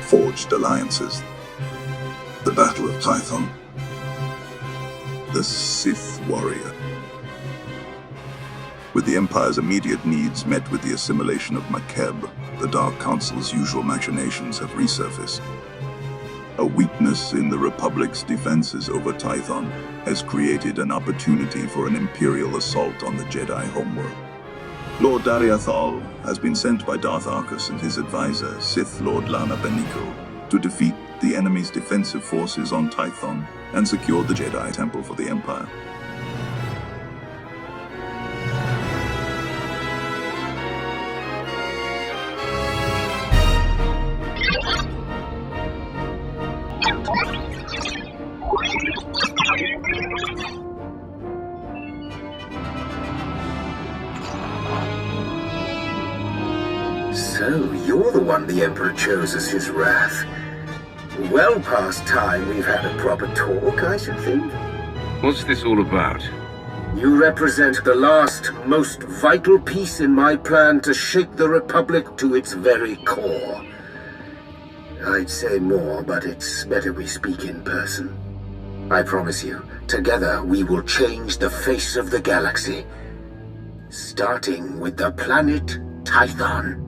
forged alliances. The Battle of Tython. The Sith Warrior. With the Empire's immediate needs met with the assimilation of Makeb, the Dark Council's usual machinations have resurfaced. A weakness in the Republic's defenses over Tython has created an opportunity for an Imperial assault on the Jedi homeworld. Lord Dariathal has been sent by Darth Arkous and his advisor, Sith Lord Lana Beniko, to defeat the enemy's defensive forces on Tython and secure the Jedi Temple for the Empire. So, you're the one the Emperor chose as his wrath. Well past time we've had a proper talk, I should think. What's this all about? You represent the last, most vital piece in my plan to shake the Republic to its very core. I'd say more, but it's better we speak in person. I promise you, together we will change the face of the galaxy. Starting with the planet Tython.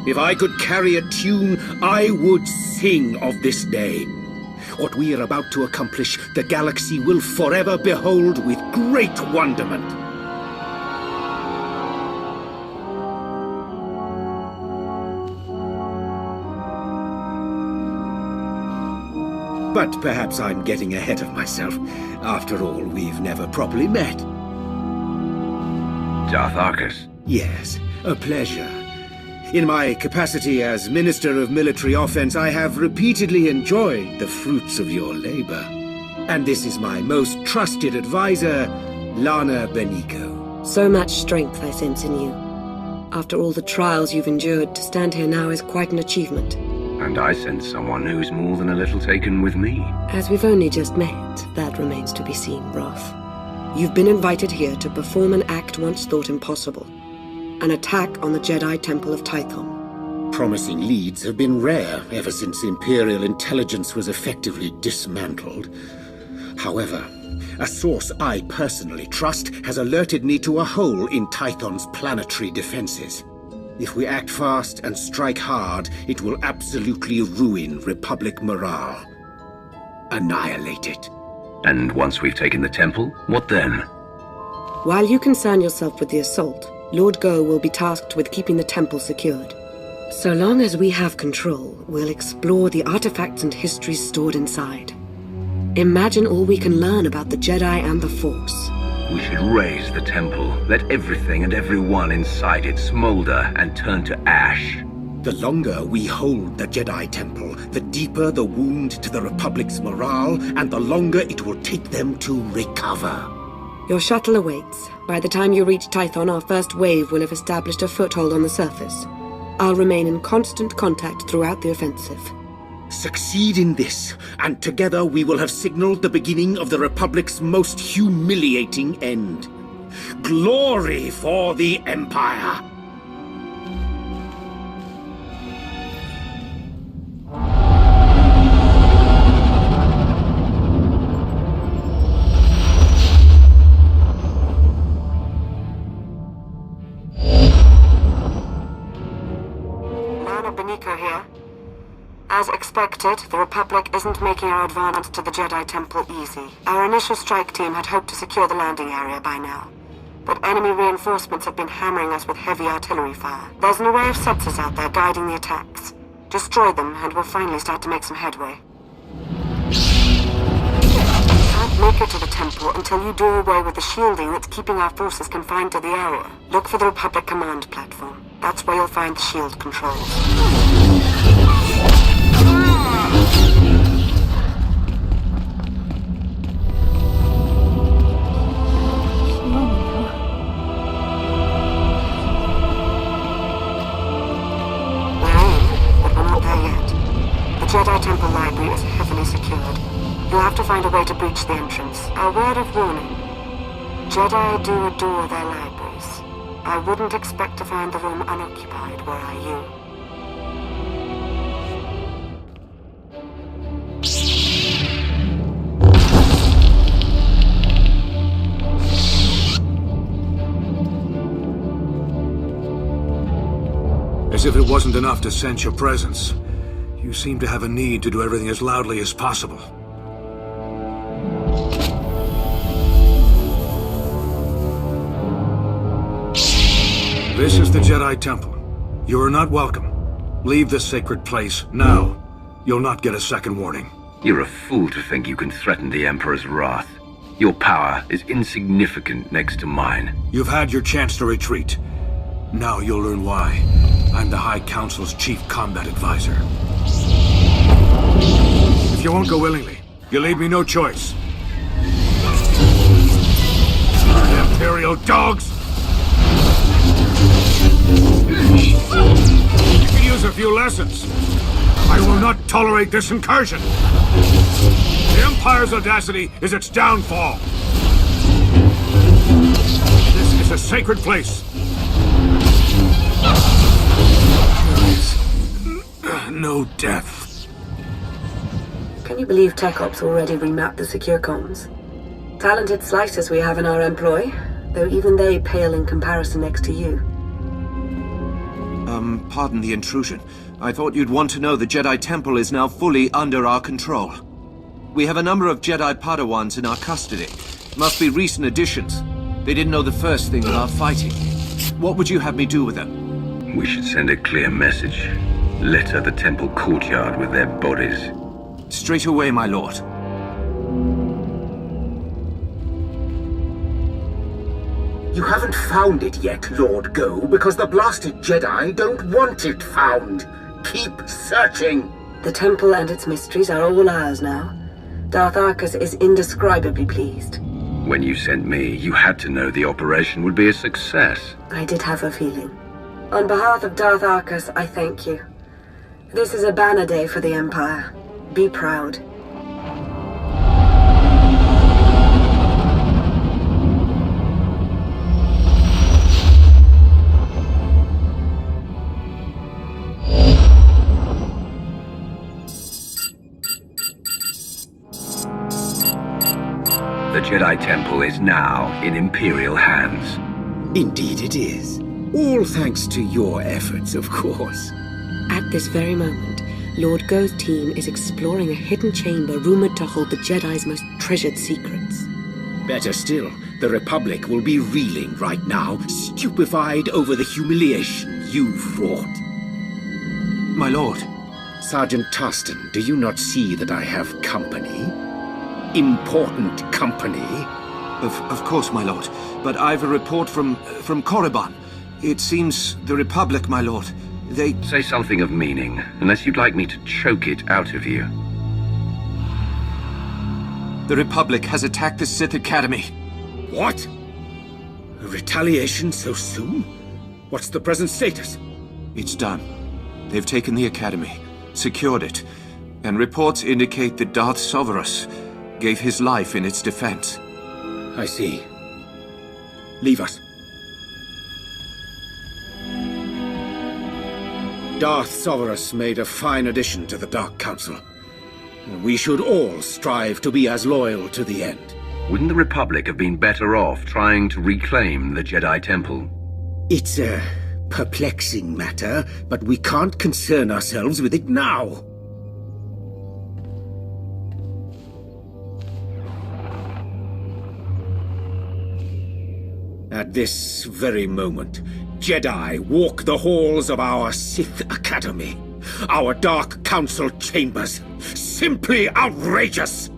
If I could carry a tune, I would sing of this day. What we are about to accomplish, the galaxy will forever behold with great wonderment. But perhaps I'm getting ahead of myself. After all, we've never properly met. Darth Arkous. Yes, a pleasure. In my capacity as Minister of Military Offense, I have repeatedly enjoyed the fruits of your labor. And this is my most trusted advisor, Lana Beniko. So much strength I sense in you. After all the trials you've endured, to stand here now is quite an achievement. And I sense someone who's more than a little taken with me. As we've only just met, that remains to be seen, Roth. You've been invited here to perform an act once thought impossible. An attack on the Jedi Temple of Tython. Promising leads have been rare ever since Imperial intelligence was effectively dismantled. However, a source I personally trust has alerted me to a hole in Tython's planetary defenses. If we act fast and strike hard, it will absolutely ruin Republic morale. Annihilate it. And once we've taken the temple, what then? While you concern yourself with the assault, Lord Go will be tasked with keeping the temple secured. So long as we have control, we'll explore the artifacts and histories stored inside. Imagine all we can learn about the Jedi and the Force. We should raise the temple, let everything and everyone inside it smolder and turn to ash. The longer we hold the Jedi Temple, the deeper the wound to the Republic's morale, and the longer it will take them to recover. Your shuttle awaits. By the time you reach Tython, our first wave will have established a foothold on the surface. I'll remain in constant contact throughout the offensive. Succeed in this, and together we will have signaled the beginning of the Republic's most humiliating end. Glory for the Empire! Here. As expected, the Republic isn't making our advance to the Jedi Temple easy. Our initial strike team had hoped to secure the landing area by now, but enemy reinforcements have been hammering us with heavy artillery fire. There's an array of sensors out there guiding the attacks. Destroy them, and we'll finally start to make some headway. You can't make it to the temple until you do away with the shielding that's keeping our forces confined to the area. Look for the Republic command platform. That's where you'll find the shield controls. library is heavily secured. You'll have to find a way to breach the entrance. A word of warning. Jedi do adore their libraries. I wouldn't expect to find the room unoccupied were I you. As if it wasn't enough to sense your presence, you seem to have a need to do everything as loudly as possible. This is the Jedi Temple. You are not welcome. Leave this sacred place now. You'll not get a second warning. You're a fool to think you can threaten the Emperor's wrath. Your power is insignificant next to mine. You've had your chance to retreat. Now you'll learn why. I'm the High Council's chief combat advisor. If you won't go willingly, you leave me no choice. Imperial dogs! You could use a few lessons. I will not tolerate this incursion. The Empire's audacity is its downfall. This is a sacred place. No death. Can you believe Tech Ops already remapped the secure comms? Talented slicers we have in our employ, though even they pale in comparison next to you. Pardon the intrusion. I thought you'd want to know the Jedi Temple is now fully under our control. We have a number of Jedi Padawans in our custody. Must be recent additions. They didn't know the first thing about fighting. What would you have me do with them? We should send a clear message. Litter the temple courtyard with their bodies. Straight away, my lord. You haven't found it yet, Lord Go, because the blasted Jedi don't want it found. Keep searching. The temple and its mysteries are all ours now. Darth Arkous is indescribably pleased. When you sent me, you had to know the operation would be a success. I did have a feeling. On behalf of Darth Arkous, I thank you. This is a banner day for the Empire. Be proud. The Jedi Temple is now in Imperial hands. Indeed it is. All thanks to your efforts, of course. At this very moment, Lord Go's team is exploring a hidden chamber rumored to hold the Jedi's most treasured secrets. Better still, the Republic will be reeling right now, stupefied over the humiliation you've wrought. My lord. Sergeant Tarston, do you not see that I have company? Important company? Of course, my lord. But I've a report from Korriban. It seems the Republic, my lord. They... Say something of meaning, unless you'd like me to choke it out of you. The Republic has attacked the Sith Academy. What? A retaliation so soon? What's the present status? It's done. They've taken the Academy, secured it, and reports indicate that Darth Arkous gave his life in its defense. I see. Leave us. Darth Arkous made a fine addition to the Dark Council. We should all strive to be as loyal to the end. Wouldn't the Republic have been better off trying to reclaim the Jedi Temple? It's a perplexing matter, but we can't concern ourselves with it now. At this very moment, Jedi walk the halls of our Sith Academy, our Dark Council chambers. Simply outrageous!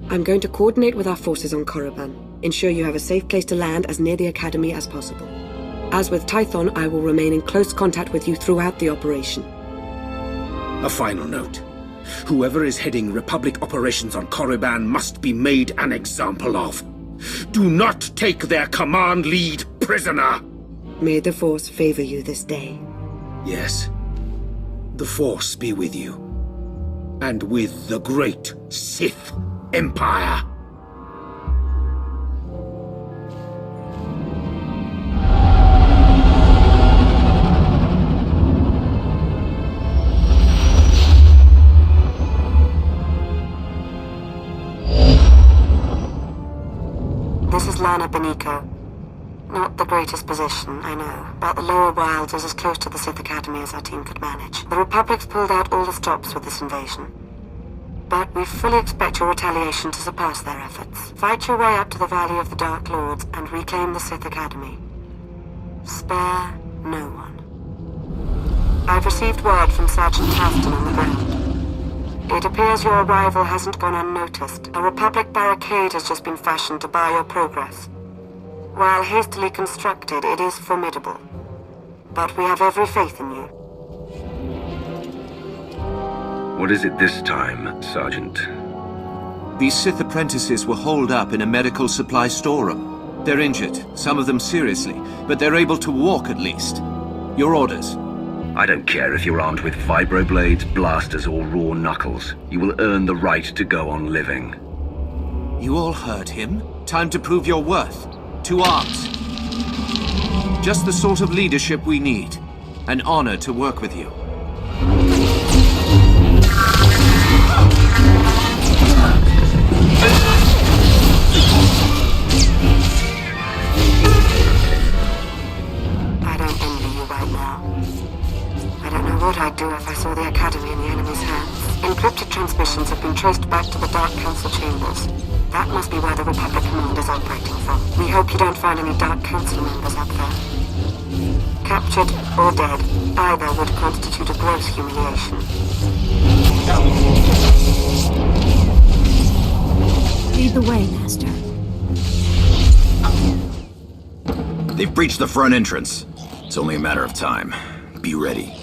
I'm going to coordinate with our forces on Korriban. Ensure you have a safe place to land as near the Academy as possible. As with Tython, I will remain in close contact with you throughout the operation. A final note. Whoever is heading Republic operations on Korriban must be made an example of. Do not take their command lead prisoner! May the Force favor you this day. Yes. The Force be with you. and with the great Sith Empire. This is Lana Beniko. Not the greatest position, I know, but the lower wilds is as close to the Sith Academy as our team could manage. The Republic's pulled out all the stops with this invasion. But we fully expect your retaliation to surpass their efforts. Fight your way up to the Valley of the Dark Lords and reclaim the Sith Academy. Spare no one. I've received word from Sergeant Tython on the ground. It appears your arrival hasn't gone unnoticed. A Republic barricade has just been fashioned to bar your progress. While hastily constructed, it is formidable. But we have every faith in you. What is it this time, Sergeant? These Sith apprentices were holed up in a medical supply storeroom. They're injured, some of them seriously, but they're able to walk at least. Your orders? I don't care if you're armed with vibroblades, blasters, or raw knuckles. You will earn the right to go on living. You all heard him. Time to prove your worth. To arms. Just the sort of leadership we need. An honor to work with you. I don't envy you right now. I don't know what I'd do if I saw the Academy in the enemy's hands. Encrypted transmissions have been traced back to the Dark Council chambers. That must be where the Republic Command is operating from. We hope you don't find any Dark Council members up there. Captured or dead, either would constitute a gross humiliation. Lead the way, Master. They've breached the front entrance. It's only a matter of time. Be ready.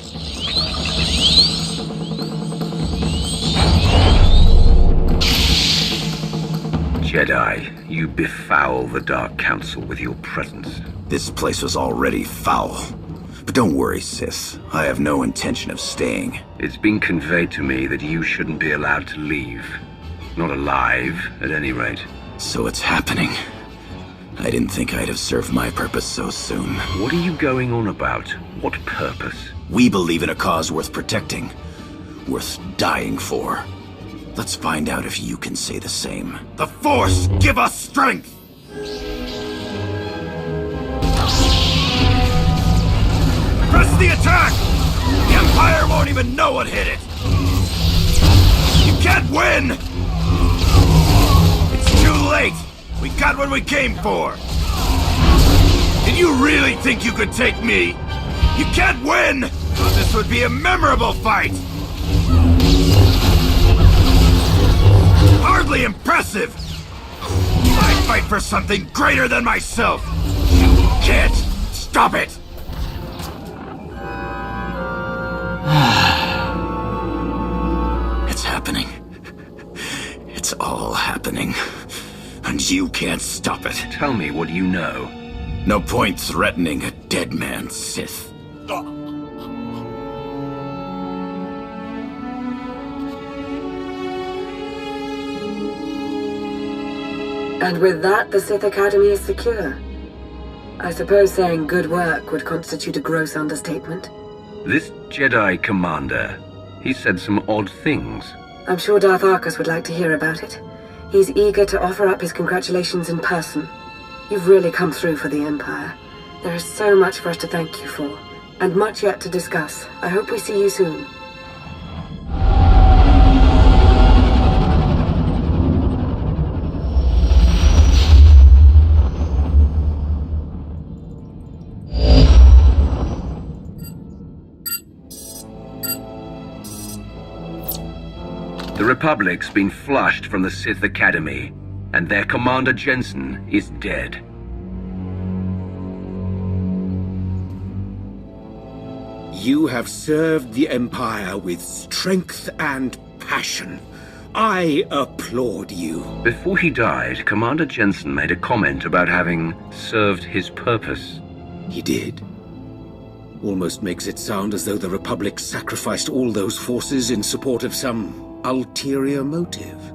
Jedi, you befoul the Dark Council with your presence. This place was already foul. But don't worry, Sis. I have no intention of staying. It's been conveyed to me that you shouldn't be allowed to leave. Not alive, at any rate. So it's happening. I didn't think I'd have served my purpose so soon. What are you going on about? What purpose? We believe in a cause worth protecting. Worth dying for. Let's find out if you can say the same. The Force, give us strength! Press the attack! The Empire won't even know what hit it! You can't win! It's too late! We got what we came for! Did you really think you could take me? You can't win! Thought this would be a memorable fight! Hardly impressive! I fight for something greater than myself! You can't stop it! It's happening. It's all happening. And you can't stop it. Tell me what you know. No point threatening a dead man's Sith. And with that, the Sith Academy is secure. I suppose saying good work would constitute a gross understatement. This Jedi commander, he said some odd things. I'm sure Darth Arkous would like to hear about it. He's eager to offer up his congratulations in person. You've really come through for the Empire. There is so much for us to thank you for, and much yet to discuss. I hope we see you soon. The Republic's been flushed from the Sith Academy, and their commander Jensen is dead. You have served the Empire with strength and passion. I applaud you. Before he died, Commander Jensen made a comment about having served his purpose. He did. Almost makes it sound as though the Republic sacrificed all those forces in support of some ulterior motive?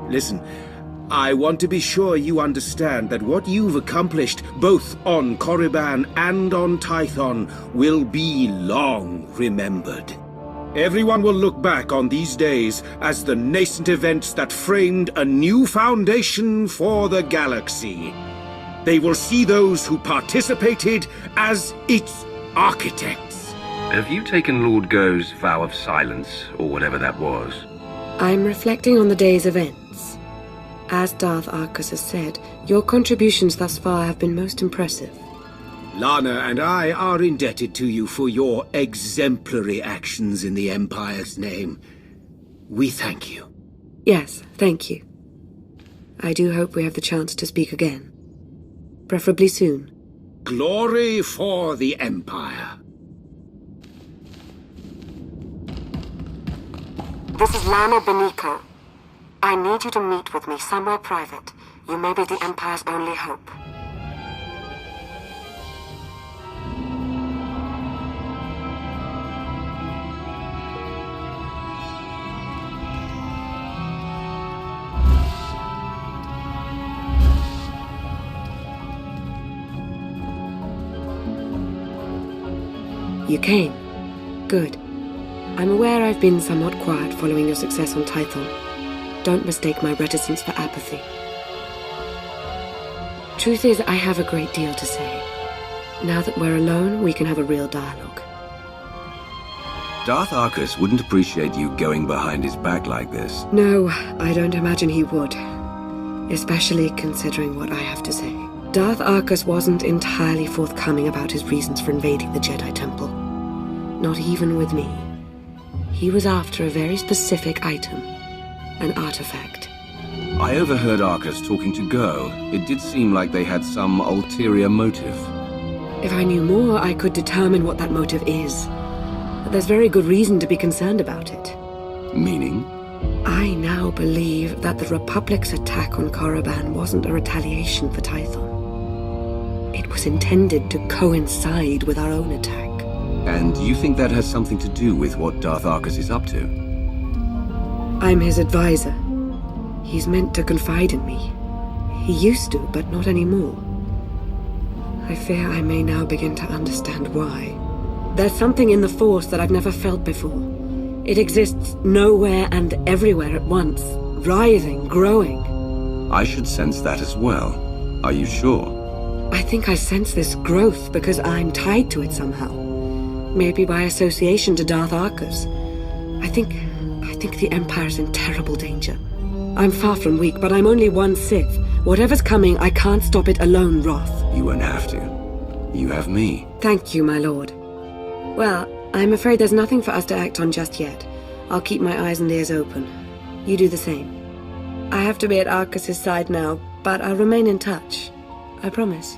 Listen, I want to be sure you understand that what you've accomplished, both on Korriban and on Tython, will be long remembered. Everyone will look back on these days as the nascent events that framed a new foundation for the galaxy. They will see those who participated as its architects. Have you taken Lord Go's vow of silence, or whatever that was? I'm reflecting on the day's events. As Darth Arkous has said, your contributions thus far have been most impressive. Lana and I are indebted to you for your exemplary actions in the Empire's name. We thank you. Yes, thank you. I do hope we have the chance to speak again. Preferably soon. Glory for the Empire. This is Lana Beniko. I need you to meet with me somewhere private. You may be the Empire's only hope. You came. Good. I'm aware I've been somewhat quiet following your success on Tython. Don't mistake my reticence for apathy. Truth is, I have a great deal to say. Now that we're alone, we can have a real dialogue. Darth Arkous wouldn't appreciate you going behind his back like this. No, I don't imagine he would. Especially considering what I have to say. Darth Arkous wasn't entirely forthcoming about his reasons for invading the Jedi Temple. Not even with me. He was after a very specific item. An artifact. I overheard Arkous talking to Go. It did seem like they had some ulterior motive. If I knew more, I could determine what that motive is. But there's very good reason to be concerned about it. Meaning? I now believe that the Republic's attack on Korriban wasn't a retaliation for Tython. It was intended to coincide with our own attack. And you think that has something to do with what Darth Arkous is up to? I'm his advisor. He's meant to confide in me. He used to, but not anymore. I fear I may now begin to understand why. There's something in the Force that I've never felt before. It exists nowhere and everywhere at once, writhing, growing. I should sense that as well. Are you sure? I think I sense this growth because I'm tied to it somehow. Maybe by association to Darth Arkous. I think the Empire's in terrible danger. I'm far from weak, but I'm only one Sith. Whatever's coming, I can't stop it alone, Roth. You won't have to. You have me. Thank you, my lord. Well, I'm afraid there's nothing for us to act on just yet. I'll keep my eyes and ears open. You do the same. I have to be at Arkous' side now, but I'll remain in touch. I promise.